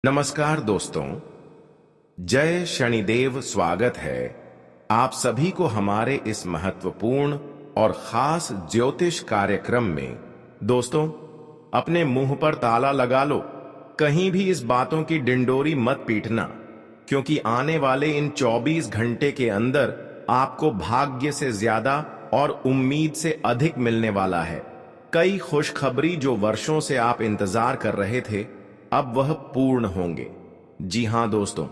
नमस्कार दोस्तों, जय शनिदेव। स्वागत है आप सभी को हमारे इस महत्वपूर्ण और खास ज्योतिष कार्यक्रम में। दोस्तों, अपने मुंह पर ताला लगा लो, कहीं भी इस बातों की डिंडोरी मत पीटना, क्योंकि आने वाले इन 24 घंटे के अंदर आपको भाग्य से ज्यादा और उम्मीद से अधिक मिलने वाला है। कई खुशखबरी जो वर्षों से आप इंतजार कर रहे थे, अब वह पूर्ण होंगे। जी हां दोस्तों,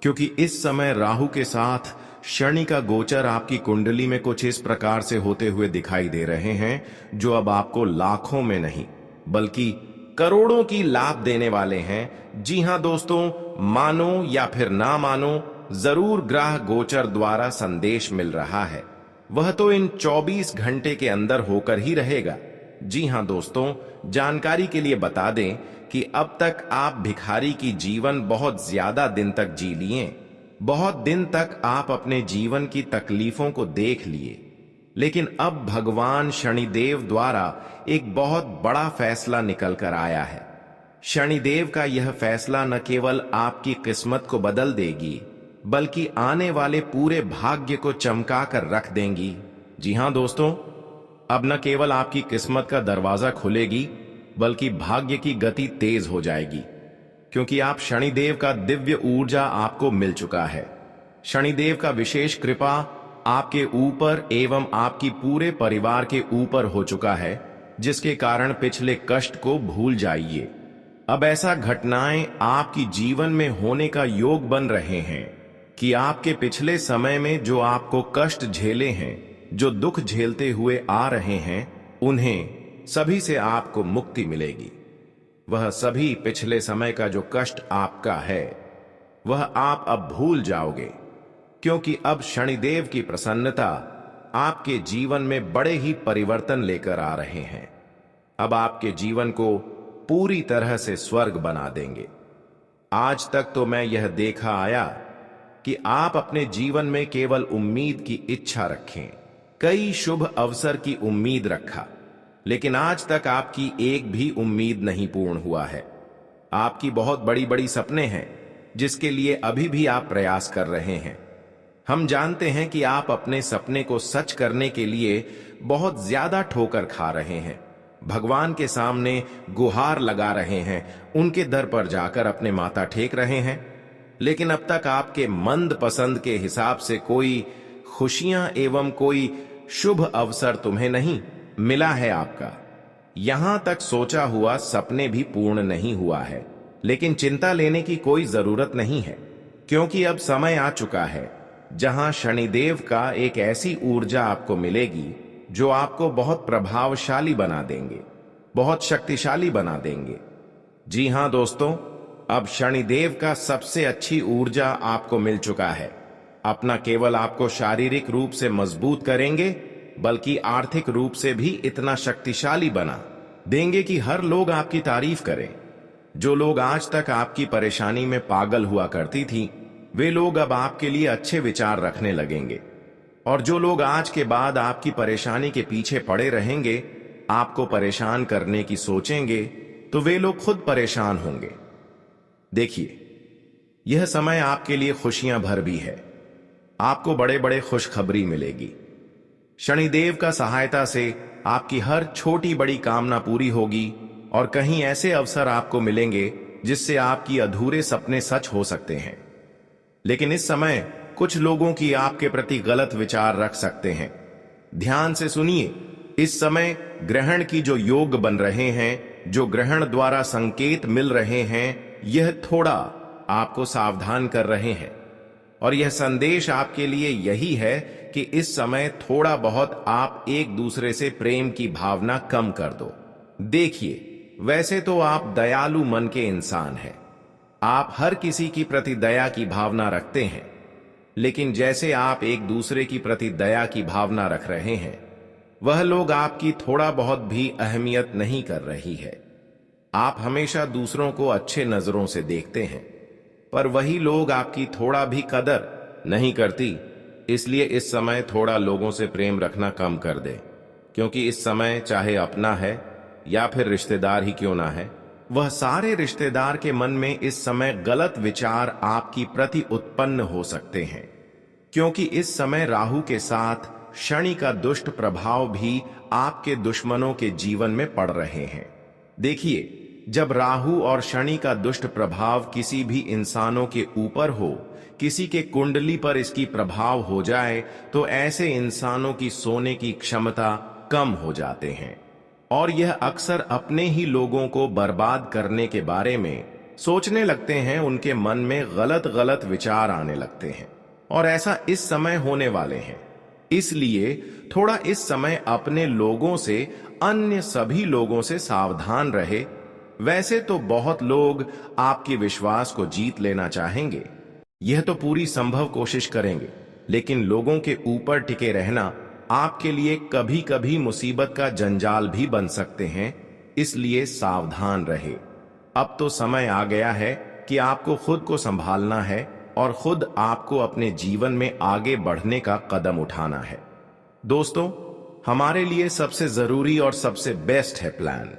क्योंकि इस समय राहु के साथ शनि का गोचर आपकी कुंडली में कुछ इस प्रकार से होते हुए दिखाई दे रहे हैं, जो अब आपको लाखों में नहीं बल्कि करोड़ों की लाभ देने वाले हैं। जी हां दोस्तों, मानो या फिर ना मानो, जरूर ग्रह गोचर द्वारा संदेश मिल रहा है। वह तो इन 24 घंटे के अंदर होकर ही रहेगा। जी हां दोस्तों, जानकारी के लिए बता दें कि अब तक आप भिखारी की जीवन बहुत ज्यादा दिन तक जी लिए। बहुत दिन तक आप अपने जीवन की तकलीफों को देख लिए, लेकिन अब भगवान शनिदेव द्वारा एक बहुत बड़ा फैसला निकल कर आया है। शनिदेव का यह फैसला न केवल आपकी किस्मत को बदल देगी, बल्कि आने वाले पूरे भाग्य को चमका कर रख देंगी। जी हां दोस्तों, अब न केवल आपकी किस्मत का दरवाजा खुलेगी, बल्कि भाग्य की गति तेज हो जाएगी, क्योंकि आप शनिदेव का दिव्य ऊर्जा आपको मिल चुका है। शनिदेव का विशेष कृपा आपके ऊपर एवं आपकी पूरे परिवार के ऊपर हो चुका है, जिसके कारण पिछले कष्ट को भूल जाइए। अब ऐसा घटनाएं आपकी जीवन में होने का योग बन रहे हैं कि आपके पिछले समय में जो आपको कष्ट झेले हैं, जो दुख झेलते हुए आ रहे हैं, उन्हें सभी से आपको मुक्ति मिलेगी। वह सभी पिछले समय का जो कष्ट आपका है, वह आप अब भूल जाओगे, क्योंकि अब शनिदेव की प्रसन्नता आपके जीवन में बड़े ही परिवर्तन लेकर आ रहे हैं। अब आपके जीवन को पूरी तरह से स्वर्ग बना देंगे। आज तक तो मैं यह देखा आया कि आप अपने जीवन में केवल उम्मीद की इच्छा रखें, कई शुभ अवसर की उम्मीद रखा, लेकिन आज तक आपकी एक भी उम्मीद नहीं पूर्ण हुआ है। आपकी बहुत बड़ी बड़ी सपने हैं, जिसके लिए अभी भी आप प्रयास कर रहे हैं। हम जानते हैं कि आप अपने सपने को सच करने के लिए बहुत ज्यादा ठोकर खा रहे हैं, भगवान के सामने गुहार लगा रहे हैं, उनके दर पर जाकर अपने माथा टेक रहे हैं, लेकिन अब तक आपके मंद पसंद के हिसाब से कोई खुशियां एवं कोई शुभ अवसर तुम्हें नहीं मिला है। आपका यहां तक सोचा हुआ सपने भी पूर्ण नहीं हुआ है, लेकिन चिंता लेने की कोई जरूरत नहीं है, क्योंकि अब समय आ चुका है जहां शनिदेव का एक ऐसी ऊर्जा आपको मिलेगी जो आपको बहुत प्रभावशाली बना देंगे, बहुत शक्तिशाली बना देंगे। जी हां दोस्तों, अब शनिदेव का सबसे अच्छी ऊर्जा आपको मिल चुका है। अपना केवल आपको शारीरिक रूप से मजबूत करेंगे, बल्कि आर्थिक रूप से भी इतना शक्तिशाली बना देंगे कि हर लोग आपकी तारीफ करें। जो लोग आज तक आपकी परेशानी में पागल हुआ करती थी, वे लोग अब आपके लिए अच्छे विचार रखने लगेंगे, और जो लोग आज के बाद आपकी परेशानी के पीछे पड़े रहेंगे, आपको परेशान करने की सोचेंगे, तो वे लोग खुद परेशान होंगे। देखिए, यह समय आपके लिए खुशियां भर भी है। आपको बड़े बड़े खुशखबरी मिलेगी। शनिदेव का सहायता से आपकी हर छोटी बड़ी कामना पूरी होगी, और कहीं ऐसे अवसर आपको मिलेंगे जिससे आपकी अधूरे सपने सच हो सकते हैं। लेकिन इस समय कुछ लोगों की आपके प्रति गलत विचार रख सकते हैं। ध्यान से सुनिए, इस समय ग्रहण की जो योग बन रहे हैं, जो ग्रहण द्वारा संकेत मिल रहे हैं, यह थोड़ा आपको सावधान कर रहे हैं, और यह संदेश आपके लिए यही है कि इस समय थोड़ा बहुत आप एक दूसरे से प्रेम की भावना कम कर दो। देखिए, वैसे तो आप दयालु मन के इंसान हैं, आप हर किसी की प्रति दया की भावना रखते हैं, लेकिन जैसे आप एक दूसरे की प्रति दया की भावना रख रहे हैं, वह लोग आपकी थोड़ा बहुत भी अहमियत नहीं कर रही है। आप हमेशा दूसरों को अच्छे नजरों से देखते हैं, पर वही लोग आपकी थोड़ा भी कदर नहीं करती। इसलिए इस समय थोड़ा लोगों से प्रेम रखना कम कर दे, क्योंकि इस समय चाहे अपना है या फिर रिश्तेदार ही क्यों ना है, वह सारे रिश्तेदार के मन में इस समय गलत विचार आपकी प्रति उत्पन्न हो सकते हैं, क्योंकि इस समय राहु के साथ शनि का दुष्ट प्रभाव भी आपके दुश्मनों के जीवन में पड़ रहे हैं। देखिए, जब राहु और शनि का दुष्ट प्रभाव किसी भी इंसानों के ऊपर हो, किसी के कुंडली पर इसकी प्रभाव हो जाए, तो ऐसे इंसानों की सोने की क्षमता कम हो जाते हैं और यह अक्सर अपने ही लोगों को बर्बाद करने के बारे में सोचने लगते हैं। उनके मन में गलत गलत विचार आने लगते हैं और ऐसा इस समय होने वाले हैं। इसलिए थोड़ा इस समय अपने लोगों से अन्य सभी लोगों से सावधान रहे। वैसे तो बहुत लोग आपके विश्वास को जीत लेना चाहेंगे, यह तो पूरी संभव कोशिश करेंगे, लेकिन लोगों के ऊपर टिके रहना आपके लिए कभी कभी मुसीबत का जंजाल भी बन सकते हैं। इसलिए सावधान रहे। अब तो समय आ गया है कि आपको खुद को संभालना है और खुद आपको अपने जीवन में आगे बढ़ने का कदम उठाना है। दोस्तों, हमारे लिए सबसे जरूरी और सबसे बेस्ट है प्लान।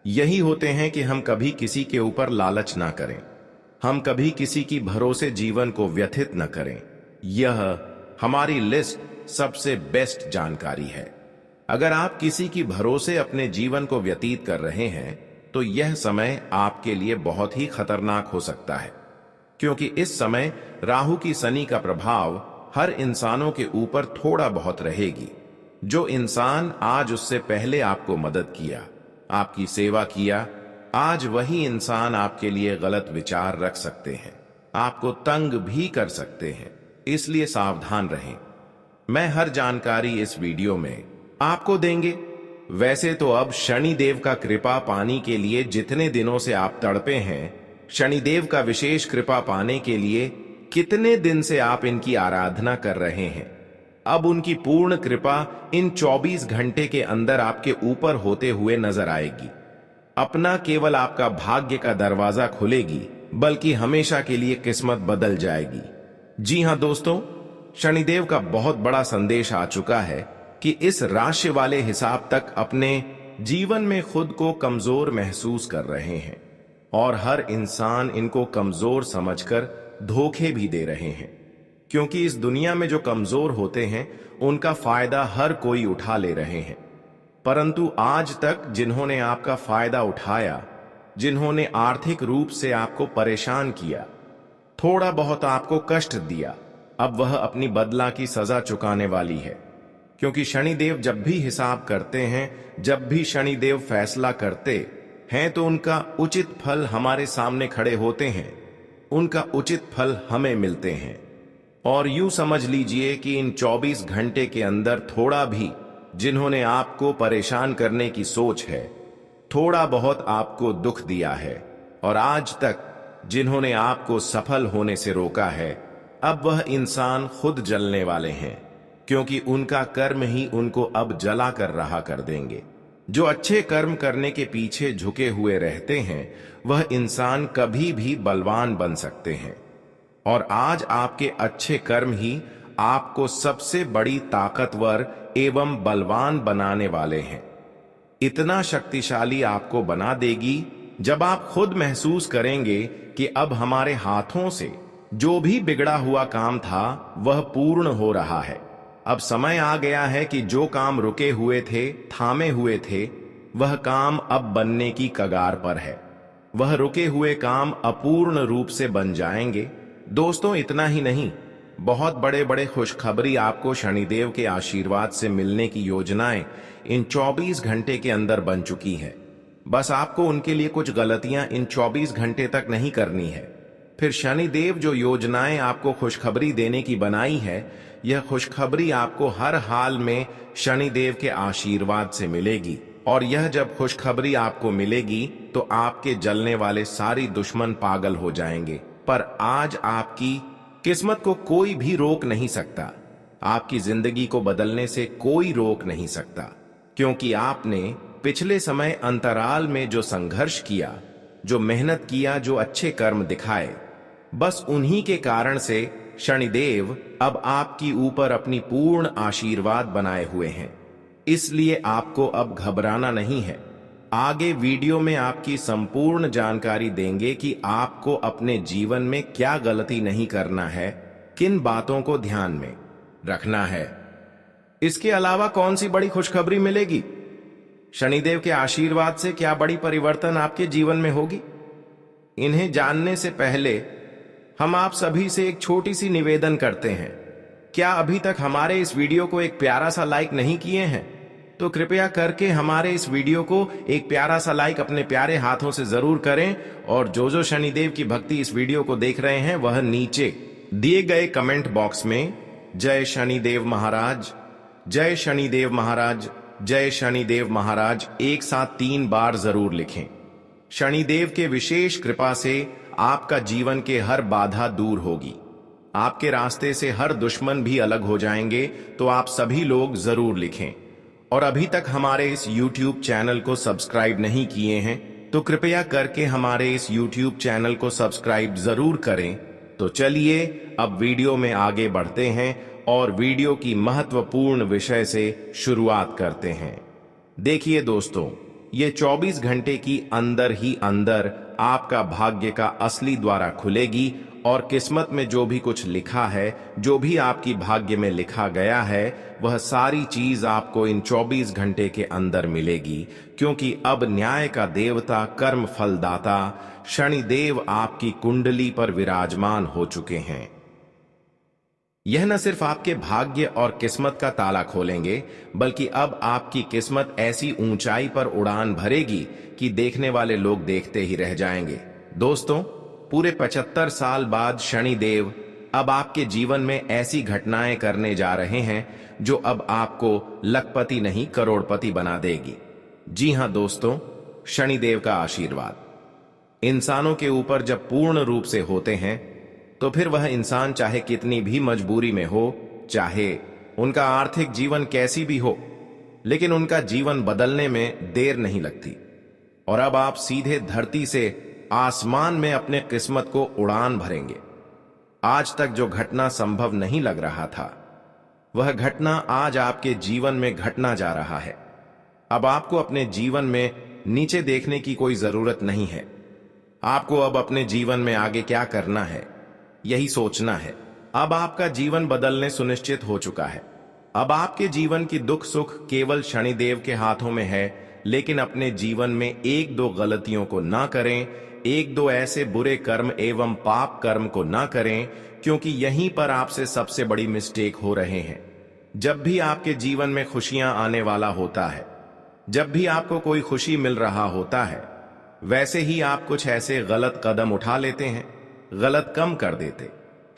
यही होते हैं कि हम कभी किसी के ऊपर लालच ना करें, हम कभी किसी की भरोसे जीवन को व्यथित न करें। यह हमारी लिस्ट सबसे बेस्ट जानकारी है। अगर आप किसी की भरोसे अपने जीवन को व्यतीत कर रहे हैं, तो यह समय आपके लिए बहुत ही खतरनाक हो सकता है, क्योंकि इस समय राहु की शनि का प्रभाव हर इंसानों के ऊपर थोड़ा बहुत रहेगी। जो इंसान आज उससे पहले आपको मदद किया, आपकी सेवा किया, आज वही इंसान आपके लिए गलत विचार रख सकते हैं, आपको तंग भी कर सकते हैं। इसलिए सावधान रहें। मैं हर जानकारी इस वीडियो में आपको देंगे। वैसे तो अब शनिदेव का कृपा पाने के लिए जितने दिनों से आप तड़पे हैं, शनिदेव का विशेष कृपा पाने के लिए कितने दिन से आप इनकी आराधना कर रहे हैं, अब उनकी पूर्ण कृपा इन 24 घंटे के अंदर आपके ऊपर होते हुए नजर आएगी। अपना केवल आपका भाग्य का दरवाजा खुलेगी, बल्कि हमेशा के लिए किस्मत बदल जाएगी। जी हां दोस्तों, शनिदेव का बहुत बड़ा संदेश आ चुका है कि इस राशि वाले हिसाब तक अपने जीवन में खुद को कमजोर महसूस कर रहे हैं और हर इंसान इनको कमजोर समझकर धोखे भी दे रहे हैं, क्योंकि इस दुनिया में जो कमजोर होते हैं उनका फायदा हर कोई उठा ले रहे हैं। परंतु आज तक जिन्होंने आपका फायदा उठाया, जिन्होंने आर्थिक रूप से आपको परेशान किया, थोड़ा बहुत आपको कष्ट दिया, अब वह अपनी बदला की सजा चुकाने वाली है। क्योंकि शनिदेव जब भी हिसाब करते हैं, जब भी शनिदेव फैसला करते हैं, तो उनका उचित फल हमारे सामने खड़े होते हैं, उनका उचित फल हमें मिलते हैं। और यूं समझ लीजिए कि इन 24 घंटे के अंदर थोड़ा भी जिन्होंने आपको परेशान करने की सोच है, थोड़ा बहुत आपको दुख दिया है, और आज तक जिन्होंने आपको सफल होने से रोका है, अब वह इंसान खुद जलने वाले हैं, क्योंकि उनका कर्म ही उनको अब जला कर रहा कर देंगे। जो अच्छे कर्म करने के पीछे झुके हुए रहते हैं, वह इंसान कभी भी बलवान बन सकते हैं। और आज आपके अच्छे कर्म ही आपको सबसे बड़ी ताकतवर एवं बलवान बनाने वाले हैं। इतना शक्तिशाली आपको बना देगी जब आप खुद महसूस करेंगे कि अब हमारे हाथों से जो भी बिगड़ा हुआ काम था वह पूर्ण हो रहा है। अब समय आ गया है कि जो काम रुके हुए थे, थामे हुए थे, वह काम अब बनने की कगार पर है। वह रुके हुए काम अपूर्ण रूप से बन जाएंगे। दोस्तों, इतना ही नहीं, बहुत बड़े बड़े खुशखबरी आपको शनिदेव के आशीर्वाद से मिलने की योजनाएं इन 24 घंटे के अंदर बन चुकी है। बस आपको उनके लिए कुछ गलतियां इन 24 घंटे तक नहीं करनी है। फिर शनिदेव जो योजनाएं आपको खुशखबरी देने की बनाई है, यह खुशखबरी आपको हर हाल में शनिदेव के आशीर्वाद से मिलेगी। और यह जब खुशखबरी आपको मिलेगी तो आपके जलने वाले सारी दुश्मन पागल हो जाएंगे। पर आज आपकी किस्मत को कोई भी रोक नहीं सकता, आपकी जिंदगी को बदलने से कोई रोक नहीं सकता, क्योंकि आपने पिछले समय अंतराल में जो संघर्ष किया, जो मेहनत किया, जो अच्छे कर्म दिखाए, बस उन्हीं के कारण से शनिदेव अब आपकी ऊपर अपनी पूर्ण आशीर्वाद बनाए हुए हैं। इसलिए आपको अब घबराना नहीं है। आगे वीडियो में आपकी संपूर्ण जानकारी देंगे कि आपको अपने जीवन में क्या गलती नहीं करना है, किन बातों को ध्यान में रखना है। इसके अलावा कौन सी बड़ी खुशखबरी मिलेगी, शनिदेव के आशीर्वाद से क्या बड़ी परिवर्तन आपके जीवन में होगी। इन्हें जानने से पहले हम आप सभी से एक छोटी सी निवेदन करते हैं। क्या अभी तक हमारे इस वीडियो को एक प्यारा सा लाइक नहीं किए हैं तो कृपया करके हमारे इस वीडियो को एक प्यारा सा लाइक अपने प्यारे हाथों से जरूर करें। और जो शनिदेव की भक्ति इस वीडियो को देख रहे हैं वह नीचे दिए गए कमेंट बॉक्स में जय शनिदेव महाराज, जय शनिदेव महाराज, जय शनिदेव महाराज एक साथ 3 बार जरूर लिखें। शनिदेव के विशेष कृपा से आपका जीवन के हर बाधा दूर होगी, आपके रास्ते से हर दुश्मन भी अलग हो जाएंगे। तो आप सभी लोग जरूर लिखें। और अभी तक हमारे इस YouTube चैनल को सब्सक्राइब नहीं किए हैं तो कृपया करके हमारे इस YouTube चैनल को सब्सक्राइब जरूर करें। तो चलिए अब वीडियो में आगे बढ़ते हैं और वीडियो की महत्वपूर्ण विषय से शुरुआत करते हैं। देखिए दोस्तों, ये 24 घंटे की अंदर ही अंदर आपका भाग्य का असली द्वार खुलेगी और किस्मत में जो भी कुछ लिखा है, जो भी आपकी भाग्य में लिखा गया है, वह सारी चीज आपको इन 24 घंटे के अंदर मिलेगी। क्योंकि अब न्याय का देवता, कर्म फलदाता शनिदेव आपकी कुंडली पर विराजमान हो चुके हैं। यह न सिर्फ आपके भाग्य और किस्मत का ताला खोलेंगे, बल्कि अब आपकी किस्मत ऐसी ऊंचाई पर उड़ान भरेगी कि देखने वाले लोग देखते ही रह जाएंगे। दोस्तों, पूरे 75 साल बाद शनिदेव अब आपके जीवन में ऐसी घटनाएं करने जा रहे हैं जो अब आपको लखपति नहीं करोड़पति बना देगी। जी हां दोस्तों, शनिदेव का आशीर्वाद इंसानों के ऊपर जब पूर्ण रूप से होते हैं तो फिर वह इंसान चाहे कितनी भी मजबूरी में हो, चाहे उनका आर्थिक जीवन कैसी भी हो, लेकिन उनका जीवन बदलने में देर नहीं लगती। और अब आप सीधे धरती से आसमान में अपने किस्मत को उड़ान भरेंगे। आज तक जो घटना संभव नहीं लग रहा था, वह घटना आज आपके जीवन में घटना जा रहा है। अब आपको अपने जीवन में नीचे देखने की कोई जरूरत नहीं है। आपको अब अपने जीवन में आगे क्या करना है, यही सोचना है। अब आपका जीवन बदलने सुनिश्चित हो चुका है। अब आपके जीवन की दुख सुख केवल शनिदेव के हाथों में है। लेकिन अपने जीवन में 1-2 गलतियों को ना करें, 1-2 ऐसे बुरे कर्म एवं पाप कर्म को ना करें, क्योंकि यहीं पर आपसे सबसे बड़ी मिस्टेक हो रहे हैं। जब भी आपके जीवन में खुशियां आने वाला होता है, जब भी आपको कोई खुशी मिल रहा होता है, वैसे ही आप कुछ ऐसे गलत कदम उठा लेते हैं, गलत कम कर देते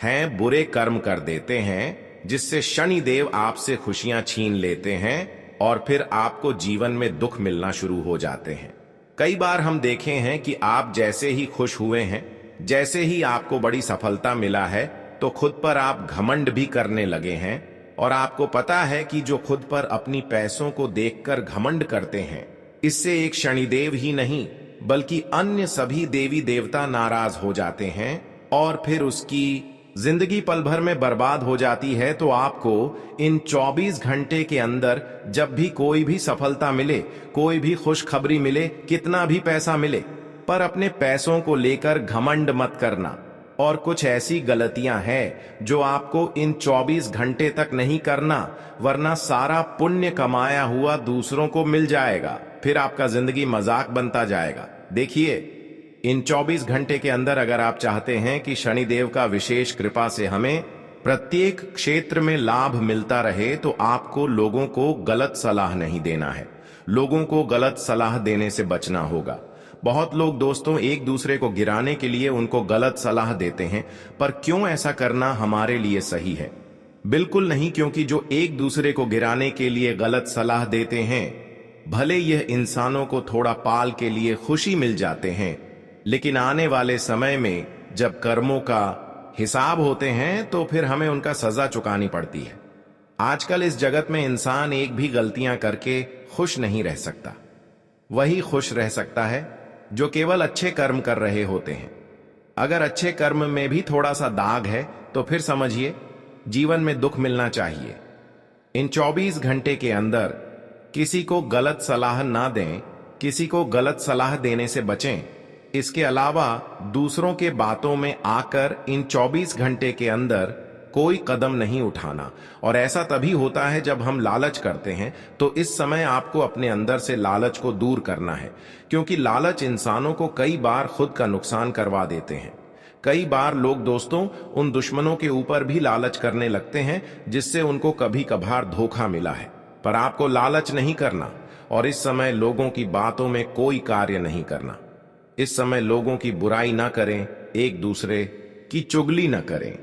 हैं, बुरे कर्म कर देते हैं, जिससे शनिदेव आपसे खुशियां छीन लेते हैं और फिर आपको जीवन में दुख मिलना शुरू हो जाते हैं। कई बार हम देखे हैं कि आप जैसे ही खुश हुए हैं, जैसे ही आपको बड़ी सफलता मिला है, तो खुद पर आप घमंड भी करने लगे हैं। और आपको पता है कि जो खुद पर अपनी पैसों को देखकर घमंड करते हैं, इससे एक शनिदेव ही नहीं बल्कि अन्य सभी देवी देवता नाराज हो जाते हैं और फिर उसकी जिंदगी पल भर में बर्बाद हो जाती है। तो आपको इन 24 घंटे के अंदर जब भी कोई भी सफलता मिले, कोई भी खुशखबरी मिले, कितना भी पैसा मिले, पर अपने पैसों को लेकर घमंड मत करना। और कुछ ऐसी गलतियां हैं जो आपको इन 24 घंटे तक नहीं करना, वरना सारा पुण्य कमाया हुआ दूसरों को मिल जाएगा, फिर आपका जिंदगी मजाक बनता जाएगा। देखिए, इन 24 घंटे के अंदर अगर आप चाहते हैं कि शनिदेव का विशेष कृपा से हमें प्रत्येक क्षेत्र में लाभ मिलता रहे, तो आपको लोगों को गलत सलाह नहीं देना है, लोगों को गलत सलाह देने से बचना होगा। बहुत लोग दोस्तों एक दूसरे को गिराने के लिए उनको गलत सलाह देते हैं, पर क्यों ऐसा करना हमारे लिए सही है? बिल्कुल नहीं, क्योंकि जो एक दूसरे को गिराने के लिए गलत सलाह देते हैं, भले यह इंसानों को थोड़ा पाल के लिए खुशी मिल जाते हैं, लेकिन आने वाले समय में जब कर्मों का हिसाब होते हैं तो फिर हमें उनका सजा चुकानी पड़ती है। आजकल इस जगत में इंसान एक भी गलतियां करके खुश नहीं रह सकता। वही खुश रह सकता है जो केवल अच्छे कर्म कर रहे होते हैं। अगर अच्छे कर्म में भी थोड़ा सा दाग है तो फिर समझिए जीवन में दुख मिलना चाहिए। इन 24 घंटे के अंदर किसी को गलत सलाह ना दें, किसी को गलत सलाह देने से बचें। इसके अलावा दूसरों के बातों में आकर इन 24 घंटे के अंदर कोई कदम नहीं उठाना। और ऐसा तभी होता है जब हम लालच करते हैं, तो इस समय आपको अपने अंदर से लालच को दूर करना है, क्योंकि लालच इंसानों को कई बार खुद का नुकसान करवा देते हैं। कई बार लोग दोस्तों उन दुश्मनों के ऊपर भी लालच करने लगते हैं जिससे उनको कभी कभार धोखा मिला है। पर आपको लालच नहीं करना और इस समय लोगों की बातों में कोई कार्य नहीं करना। इस समय लोगों की बुराई ना करें, एक दूसरे की चुगली ना करें।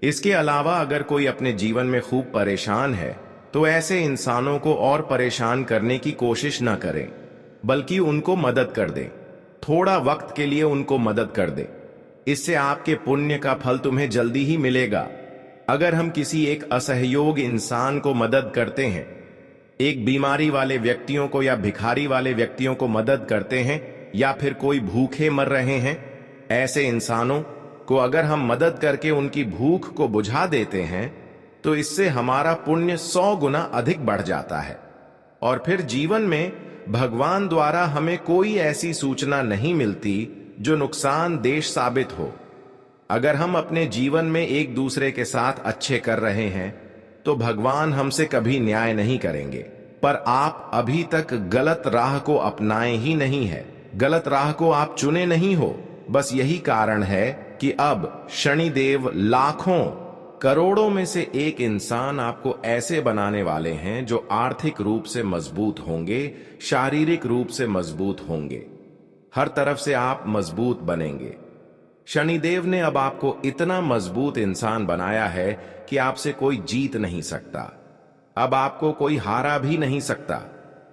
इसके अलावा अगर कोई अपने जीवन में खूब परेशान है तो ऐसे इंसानों को और परेशान करने की कोशिश ना करें, बल्कि उनको मदद कर दें। थोड़ा वक्त के लिए उनको मदद कर दें, इससे आपके पुण्य का फल तुम्हें जल्दी ही मिलेगा। अगर हम किसी एक असहयोग इंसान को मदद करते हैं, एक बीमारी वाले व्यक्तियों को या भिखारी वाले व्यक्तियों को मदद करते हैं, या फिर कोई भूखे मर रहे हैं, ऐसे इंसानों को अगर हम मदद करके उनकी भूख को बुझा देते हैं तो इससे हमारा पुण्य 100 गुना अधिक बढ़ जाता है। और फिर जीवन में भगवान द्वारा हमें कोई ऐसी सूचना नहीं मिलती जो नुकसानदेह साबित हो। अगर हम अपने जीवन में एक दूसरे के साथ अच्छे कर रहे हैं तो भगवान हमसे कभी न्याय नहीं करेंगे। पर आप अभी तक गलत राह को अपनाए ही नहीं है, गलत राह को आप चुने नहीं हो। बस यही कारण है कि अब शनिदेव लाखों करोड़ों में से एक इंसान आपको ऐसे बनाने वाले हैं जो आर्थिक रूप से मजबूत होंगे, शारीरिक रूप से मजबूत होंगे, हर तरफ से आप मजबूत बनेंगे। शनिदेव ने अब आपको इतना मजबूत इंसान बनाया है कि आपसे कोई जीत नहीं सकता। अब आपको कोई हारा भी नहीं सकता,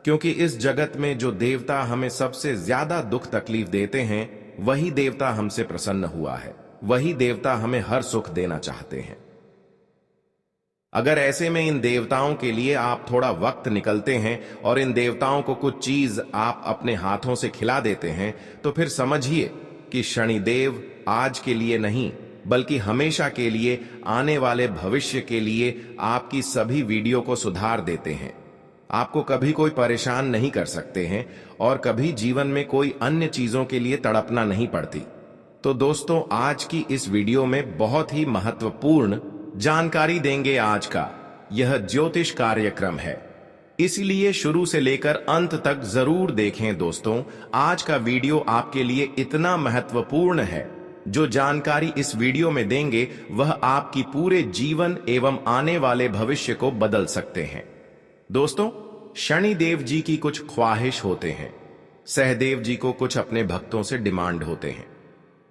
क्योंकि इस जगत में जो देवता हमें सबसे ज्यादा दुख तकलीफ देते हैं वही देवता हमसे प्रसन्न हुआ है, वही देवता हमें हर सुख देना चाहते हैं। अगर ऐसे में इन देवताओं के लिए आप थोड़ा वक्त निकलते हैं और इन देवताओं को कुछ चीज आप अपने हाथों से खिला देते हैं, तो फिर समझिए कि शनिदेव आज के लिए नहीं बल्कि हमेशा के लिए, आने वाले भविष्य के लिए आपकी सभी वीडियो को सुधार देते हैं। आपको कभी कोई परेशान नहीं कर सकते हैं और कभी जीवन में कोई अन्य चीजों के लिए तड़पना नहीं पड़ती। तो दोस्तों आज की इस वीडियो में बहुत ही महत्वपूर्ण जानकारी देंगे। आज का यह ज्योतिष कार्यक्रम है, इसलिए शुरू से लेकर अंत तक जरूर देखें। दोस्तों आज का वीडियो आपके लिए इतना महत्वपूर्ण है, जो जानकारी इस वीडियो में देंगे वह आपकी पूरे जीवन एवं आने वाले भविष्य को बदल सकते हैं। दोस्तों शनिदेव जी की कुछ ख्वाहिश होते हैं, सहदेव जी को कुछ अपने भक्तों से डिमांड होते हैं।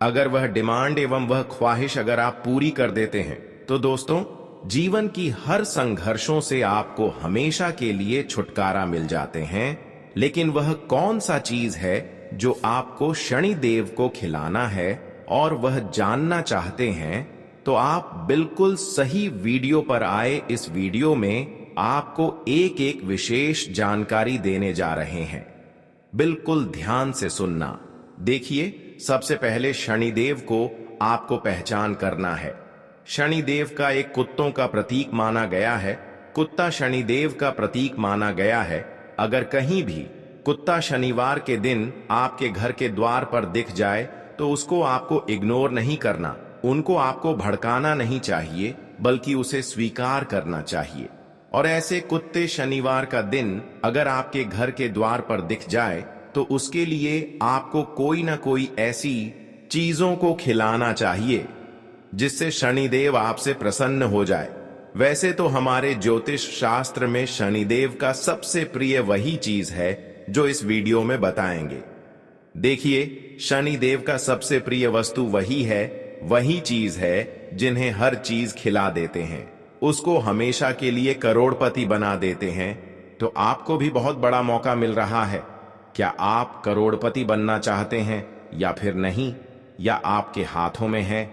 अगर वह डिमांड एवं वह ख्वाहिश अगर आप पूरी कर देते हैं तो दोस्तों जीवन की हर संघर्षों से आपको हमेशा के लिए छुटकारा मिल जाते हैं। लेकिन वह कौन सा चीज है जो आपको शनिदेव को खिलाना है और वह जानना चाहते हैं, तो आप बिल्कुल सही वीडियो पर आए। इस वीडियो में आपको एक एक विशेष जानकारी देने जा रहे हैं, बिल्कुल ध्यान से सुनना। देखिए सबसे पहले शनिदेव को आपको पहचान करना है। शनिदेव का एक कुत्तों का प्रतीक माना गया है, कुत्ता शनिदेव का प्रतीक माना गया है। अगर कहीं भी कुत्ता शनिवार के दिन आपके घर के द्वार पर दिख जाए तो उसको आपको इग्नोर नहीं करना, उनको आपको भड़काना नहीं चाहिए, बल्कि उसे स्वीकार करना चाहिए। और ऐसे कुत्ते शनिवार का दिन अगर आपके घर के द्वार पर दिख जाए तो उसके लिए आपको कोई ना कोई ऐसी चीजों को खिलाना चाहिए जिससे शनिदेव आपसे प्रसन्न हो जाए। वैसे तो हमारे ज्योतिष शास्त्र में शनिदेव का सबसे प्रिय वही चीज है जो इस वीडियो में बताएंगे। देखिए शनिदेव का सबसे प्रिय वस्तु वही चीज है जिन्हें हर चीज खिला देते हैं, उसको हमेशा के लिए करोड़पति बना देते हैं। तो आपको भी बहुत बड़ा मौका मिल रहा है। क्या आप करोड़पति बनना चाहते हैं या फिर नहीं, या आपके हाथों में है?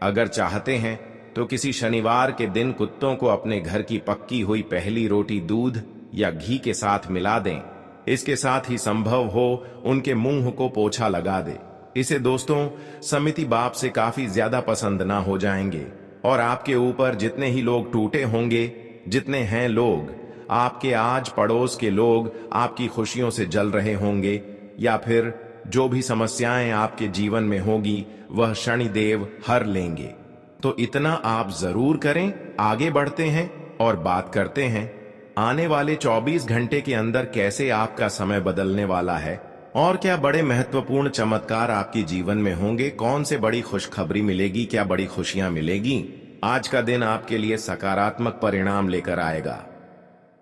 अगर चाहते हैं तो किसी शनिवार के दिन कुत्तों को अपने घर की पक्की हुई पहली रोटी दूध या घी के साथ मिला दें। इसके साथ ही संभव हो उनके मुंह को पोछा लगा दे। इसे दोस्तों समिति बाप से काफी ज्यादा पसंद ना हो जाएंगे और आपके ऊपर जितने ही लोग टूटे होंगे, जितने हैं लोग आपके आज पड़ोस के लोग आपकी खुशियों से जल रहे होंगे, या फिर जो भी समस्याएं आपके जीवन में होगी वह शनिदेव हर लेंगे। तो इतना आप जरूर करें। आगे बढ़ते हैं और बात करते हैं आने वाले 24 घंटे के अंदर कैसे आपका समय बदलने वाला है और क्या बड़े महत्वपूर्ण चमत्कार आपके जीवन में होंगे, कौन से बड़ी खुशखबरी मिलेगी, क्या बड़ी खुशियां मिलेगी। आज का दिन आपके लिए सकारात्मक परिणाम लेकर आएगा।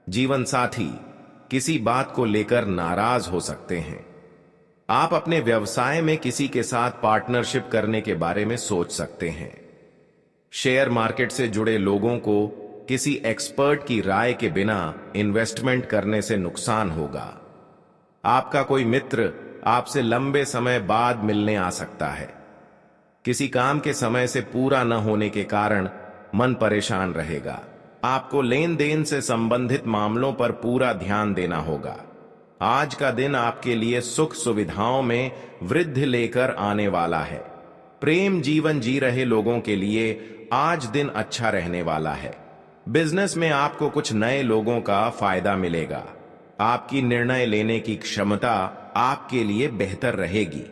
जीवन साथी किसी बात को लेकर नाराज हो सकते हैं। आप अपने व्यवसाय में किसी के साथ पार्टनरशिप करने के बारे में सोच सकते हैं। शेयर मार्केट से जुड़े लोगों को किसी एक्सपर्ट की राय के बिना इन्वेस्टमेंट करने से नुकसान होगा। आपका कोई मित्र आपसे लंबे समय बाद मिलने आ सकता है। किसी काम के समय से पूरा न होने के कारण मन परेशान रहेगा। आपको लेन देन से संबंधित मामलों पर पूरा ध्यान देना होगा। आज का दिन आपके लिए सुख सुविधाओं में वृद्धि लेकर आने वाला है। प्रेम जीवन जी रहे लोगों के लिए आज दिन अच्छा रहने वाला है। बिजनेस में आपको कुछ नए लोगों का फायदा मिलेगा। आपकी निर्णय लेने की क्षमता आपके लिए बेहतर रहेगी।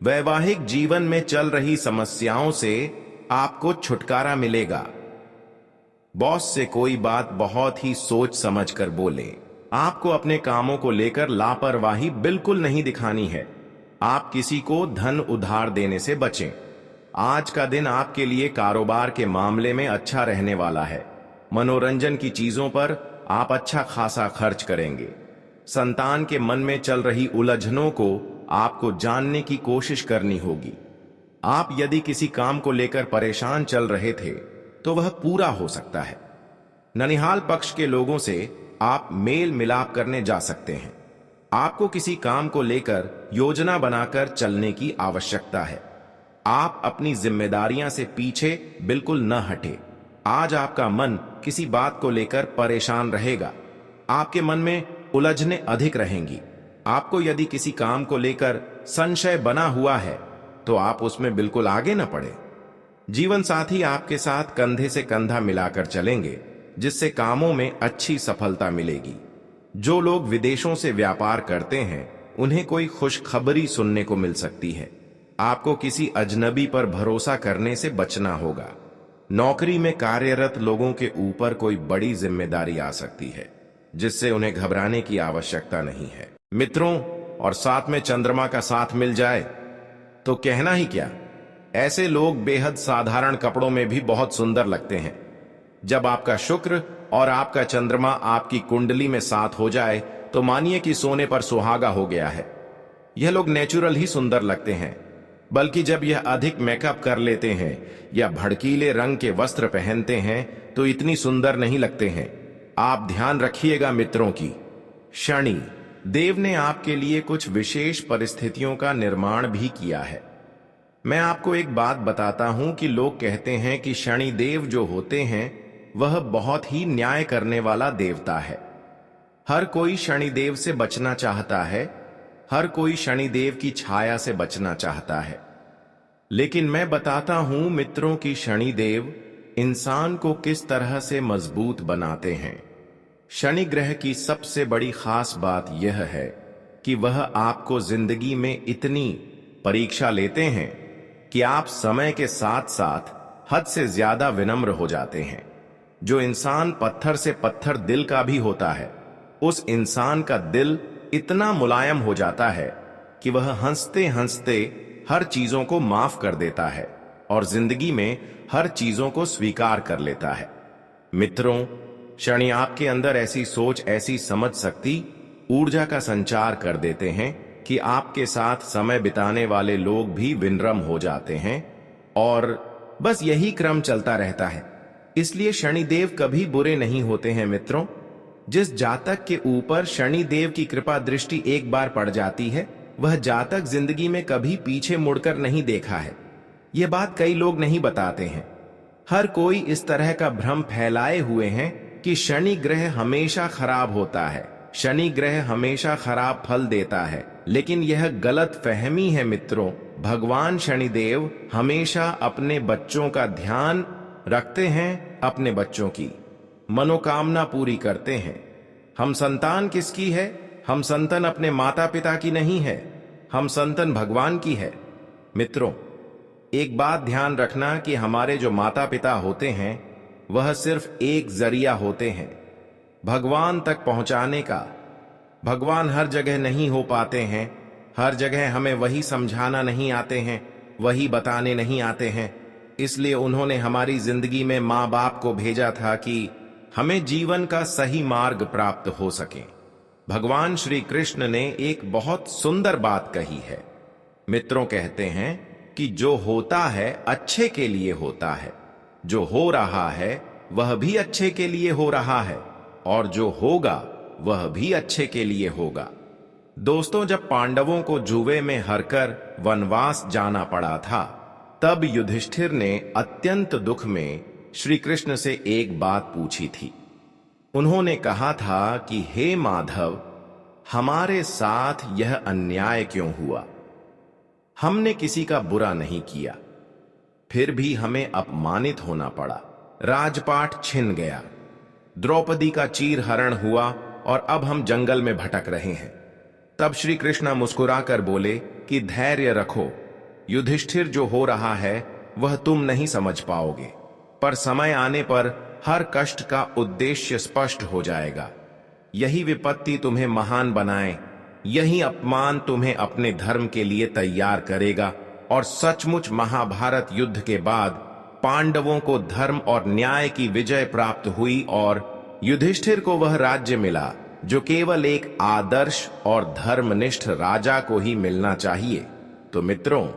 वैवाहिक जीवन में चल रही समस्याओं से आपको छुटकारा मिलेगा। बॉस से कोई बात बहुत ही सोच समझ कर बोले। आपको अपने कामों को लेकर लापरवाही बिल्कुल नहीं दिखानी है। आप किसी को धन उधार देने से बचें। आज का दिन आपके लिए कारोबार के मामले में अच्छा रहने वाला है। मनोरंजन की चीजों पर आप अच्छा खासा खर्च करेंगे। संतान के मन में चल रही उलझनों को आपको जानने की कोशिश करनी होगी। आप यदि किसी काम को लेकर परेशान चल रहे थे तो वह पूरा हो सकता है। ननिहाल पक्ष के लोगों से आप मेल मिलाप करने जा सकते हैं। आपको किसी काम को लेकर योजना बनाकर चलने की आवश्यकता है। आप अपनी जिम्मेदारियां से पीछे बिल्कुल न हटे। आज आपका मन किसी बात को लेकर परेशान रहेगा। आपके मन में उलझनें अधिक रहेंगी। आपको यदि किसी काम को लेकर संशय बना हुआ है तो आप उसमें बिल्कुल आगे न पड़े। जीवन साथी आपके साथ कंधे से कंधा मिलाकर चलेंगे, जिससे कामों में अच्छी सफलता मिलेगी। जो लोग विदेशों से व्यापार करते हैं उन्हें कोई खुशखबरी सुनने को मिल सकती है। आपको किसी अजनबी पर भरोसा करने से बचना होगा। नौकरी में कार्यरत लोगों के ऊपर कोई बड़ी जिम्मेदारी आ सकती है, जिससे उन्हें घबराने की आवश्यकता नहीं है। मित्रों और साथ में चंद्रमा का साथ मिल जाए तो कहना ही क्या। ऐसे लोग बेहद साधारण कपड़ों में भी बहुत सुंदर लगते हैं। जब आपका शुक्र और आपका चंद्रमा आपकी कुंडली में साथ हो जाए तो मानिए कि सोने पर सुहागा हो गया है। यह लोग नेचुरल ही सुंदर लगते हैं, बल्कि जब यह अधिक मेकअप कर लेते हैं या भड़कीले रंग के वस्त्र पहनते हैं तो इतनी सुंदर नहीं लगते हैं। आप ध्यान रखिएगा मित्रों की। शनि देव ने आपके लिए कुछ विशेष परिस्थितियों का निर्माण भी किया है। मैं आपको एक बात बताता हूं कि लोग कहते हैं कि शनि देव जो होते हैं वह बहुत ही न्याय करने वाला देवता है। हर कोई शनिदेव से बचना चाहता है। हर कोई शनिदेव की छाया से बचना चाहता है। लेकिन मैं बताता हूं मित्रों कि शनिदेव इंसान को किस तरह से मजबूत बनाते हैं। शनि ग्रह की सबसे बड़ी खास बात यह है कि वह आपको जिंदगी में इतनी परीक्षा लेते हैं कि आप समय के साथ साथ हद से ज्यादा विनम्र हो जाते हैं। जो इंसान पत्थर से पत्थर दिल का भी होता है, उस इंसान का दिल इतना मुलायम हो जाता है कि वह हंसते हंसते हर चीजों को माफ कर देता है और जिंदगी में हर चीजों को स्वीकार कर लेता है। मित्रों, शनि आपके अंदर ऐसी सोच, ऐसी समझ शक्ति, ऊर्जा का संचार कर देते हैं कि आपके साथ समय बिताने वाले लोग भी विनम्र हो जाते हैं और बस यही क्रम चलता रहता है। इसलिए शनिदेव कभी बुरे नहीं होते हैं मित्रों। जिस जातक के ऊपर शनिदेव की कृपा दृष्टि एक बार पड़ जाती है, वह जातक जिंदगी में कभी पीछे मुड़कर नहीं देखा है। यह बात कई लोग नहीं बताते हैं। हर कोई इस तरह का भ्रम फैलाए हुए हैं कि शनि ग्रह हमेशा खराब होता है, शनि ग्रह हमेशा खराब फल देता है। लेकिन यह गलत फहमी है मित्रों। भगवान शनिदेव हमेशा अपने बच्चों का ध्यान रखते हैं, अपने बच्चों की मनोकामना पूरी करते हैं। हम संतान किसकी है? हम संतान अपने माता पिता की नहीं है, हम संतान भगवान की है। मित्रों, एक बात ध्यान रखना कि हमारे जो माता पिता होते हैं वह सिर्फ एक जरिया होते हैं भगवान तक पहुंचाने का। भगवान हर जगह नहीं हो पाते हैं, हर जगह हमें वही समझाना नहीं आते हैं, वही बताने नहीं आते हैं। इसलिए उन्होंने हमारी जिंदगी में माँ बाप को भेजा था कि हमें जीवन का सही मार्ग प्राप्त हो सके। भगवान श्री कृष्ण ने एक बहुत सुंदर बात कही है। मित्रों, कहते हैं कि जो होता है अच्छे के लिए होता है, जो हो रहा है वह भी अच्छे के लिए हो रहा है, और जो होगा वह भी अच्छे के लिए होगा। दोस्तों, जब पांडवों को जुए में हरकर वनवास जाना पड़ा था, तब युधिष्ठिर ने अत्यंत दुख में श्री कृष्ण से एक बात पूछी थी। उन्होंने कहा था कि हे माधव, हमारे साथ यह अन्याय क्यों हुआ? हमने किसी का बुरा नहीं किया, फिर भी हमें अपमानित होना पड़ा। राजपाट छिन गया, द्रौपदी का चीरहरण हुआ और अब हम जंगल में भटक रहे हैं। तब श्री कृष्ण मुस्कुराकर बोले कि धैर्य रखो युधिष्ठिर, जो हो रहा है वह तुम नहीं समझ पाओगे, पर समय आने पर हर कष्ट का उद्देश्य स्पष्ट हो जाएगा। यही विपत्ति तुम्हें महान बनाए, यही अपमान तुम्हें अपने धर्म के लिए तैयार करेगा। और सचमुच महाभारत युद्ध के बाद पांडवों को धर्म और न्याय की विजय प्राप्त हुई और युधिष्ठिर को वह राज्य मिला जो केवल एक आदर्श और धर्मनिष्ठ राजा को ही मिलना चाहिए। तो मित्रों,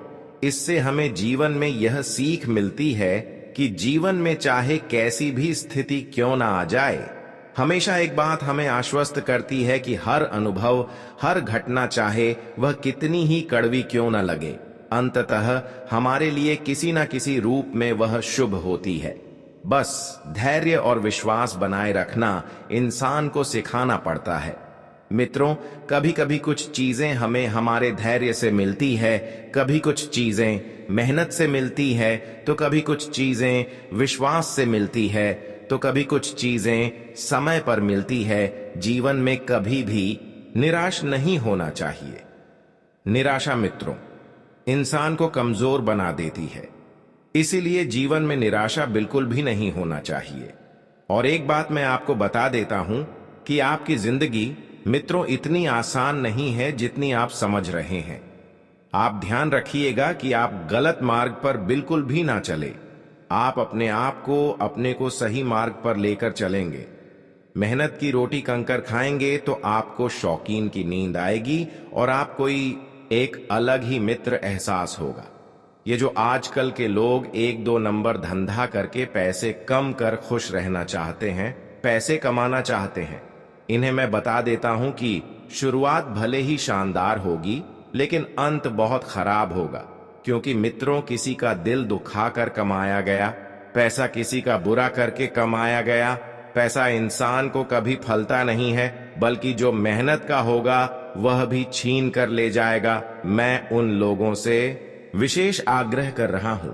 इससे हमें जीवन में यह सीख मिलती है कि जीवन में चाहे कैसी भी स्थिति क्यों ना आ जाए, हमेशा एक बात हमें आश्वस्त करती है कि हर अनुभव, हर घटना, चाहे वह कितनी ही कड़वी क्यों ना लगे, अंततः हमारे लिए किसी न किसी रूप में वह शुभ होती है। बस धैर्य और विश्वास बनाए रखना इंसान को सिखाना पड़ता है। मित्रों, कभी कभी कुछ चीजें हमें हमारे धैर्य से मिलती है, कभी कुछ चीजें मेहनत से मिलती है, तो कभी कुछ चीजें विश्वास से मिलती है, तो कभी कुछ चीजें समय पर मिलती है। जीवन में कभी भी निराश नहीं होना चाहिए। निराशा मित्रों इंसान को कमजोर बना देती है, इसीलिए जीवन में निराशा बिल्कुल भी नहीं होना चाहिए। और एक बात मैं आपको बता देता हूं कि आपकी जिंदगी मित्रों इतनी आसान नहीं है जितनी आप समझ रहे हैं। आप ध्यान रखिएगा कि आप गलत मार्ग पर बिल्कुल भी ना चले। आप अपने आप को, अपने को सही मार्ग पर लेकर चलेंगे। मेहनत की रोटी कंकर खाएंगे तो आपको शौकीन की नींद आएगी और आप कोई एक अलग ही मित्र एहसास होगा। ये जो आजकल के लोग 1-2 नंबर धंधा करके पैसे कम कर खुश रहना चाहते हैं, पैसे कमाना चाहते हैं, इन्हें मैं बता देता हूं कि शुरुआत भले ही शानदार होगी, लेकिन अंत बहुत खराब होगा। क्योंकि मित्रों, किसी का दिल दुखाकर कमाया गया पैसा, किसी का बुरा करके कमाया गया पैसा इंसान को कभी फलता नहीं है, बल्कि जो मेहनत का होगा वह भी छीन कर ले जाएगा। मैं उन लोगों से विशेष आग्रह कर रहा हूं